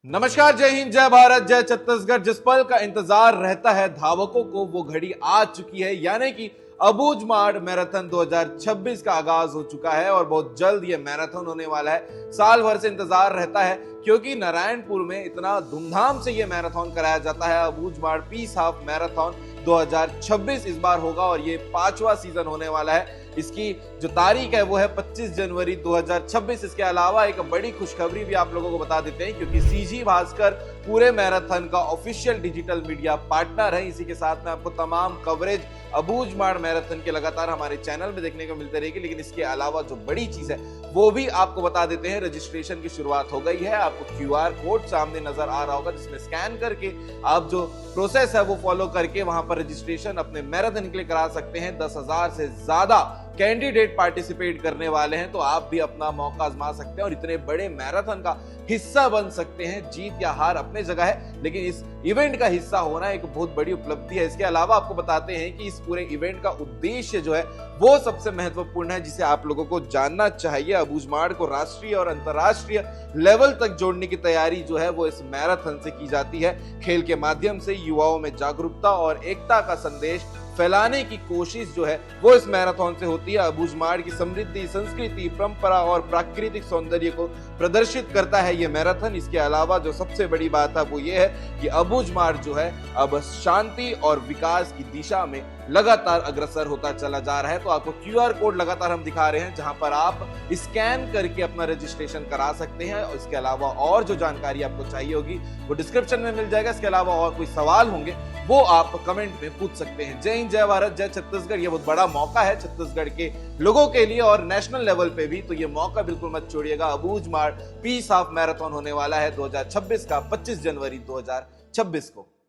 नमस्कार, जय हिंद, जय भारत, जय छत्तीसगढ़। जिस पल का इंतजार रहता है धावकों को, वो घड़ी आ चुकी है, यानी कि अबूझमाड़ मैराथन 2026 का आगाज हो चुका है और बहुत जल्द ये मैराथन होने वाला है। साल भर से इंतजार रहता है क्योंकि नारायणपुर में इतना धूमधाम से ये मैराथन कराया जाता है। अबूझमाड़ पीस हाफ मैराथन 2026 इस बार होगा और ये 5वां सीजन होने वाला है। इसकी जो तारीख है वो है 25 जनवरी 2026। इसके अलावा एक बड़ी खुशखबरी भी आप लोगों को बता देते हैं क्योंकि सीजी भास्कर पूरे मैराथन का ऑफिशियल डिजिटल मीडिया पार्टनर है। इसी के साथ में आपको तमाम कवरेज अबूझमाड़ मैराथन के लगातार हमारे चैनल में देखने को मिलते रहेगी। लेकिन इसके अलावा जो बड़ी चीज है वो भी आपको बता देते हैं, रजिस्ट्रेशन की शुरुआत हो गई है। आपको क्यूआर कोड सामने नजर आ रहा होगा जिसमें स्कैन करके आप जो प्रोसेस है वो फॉलो करके वहां पर रजिस्ट्रेशन अपने मैराथन के लिए करा सकते हैं। 10,000 से ज्यादा कैंडिडेट पार्टिसिपेट करने वाले हैं, तो आप भी अपना मौका आजमा सकते हैं और इतने बड़े मैराथन का हिस्सा बन सकते हैं। जीत या हार अपने जगह है, लेकिन इस इवेंट का हिस्सा होना एक बहुत बड़ी उपलब्धि है। इसके अलावा आपको बताते हैं कि इस पूरे इवेंट का उद्देश्य जो है वो सबसे महत्वपूर्ण है, जिसे आप लोगों को जानना चाहिए। अबूझमाड़ को राष्ट्रीय और अंतर्राष्ट्रीय लेवल तक जोड़ने की तैयारी जो है वो इस मैराथन से की जाती है। खेल के माध्यम से युवाओं में जागरूकता और एकता का संदेश फैलाने की कोशिश जो है वो इस मैराथन से होती है। अबूझमाड़ की समृद्धि, संस्कृति, परंपरा और प्राकृतिक सौंदर्य को प्रदर्शित करता है ये मैराथन। इसके अलावा जो सबसे बड़ी बात है वो ये है कि अबूझमाड़ जो है अब शांति और विकास की दिशा में लगातार अग्रसर होता चला जा रहा है। तो आपको क्यूआर कोड लगातार हम दिखा रहे हैं जहां पर आप स्कैन करके अपना रजिस्ट्रेशन करा सकते हैं। और इसके अलावा और जो जानकारी आपको चाहिए होगी वो डिस्क्रिप्शन में मिल जाएगा। इसके अलावा और कोई सवाल होंगे वो आप कमेंट में पूछ सकते हैं। जय हिंद, जय भारत, जय छत्तीसगढ़। ये बहुत बड़ा मौका है छत्तीसगढ़ के लोगों के लिए और नेशनल लेवल पे भी, तो ये मौका बिल्कुल मत छोड़िएगा। अबूझमाड़ पीस हाफ मैराथन होने वाला है 2026 का 25 जनवरी 2026 को।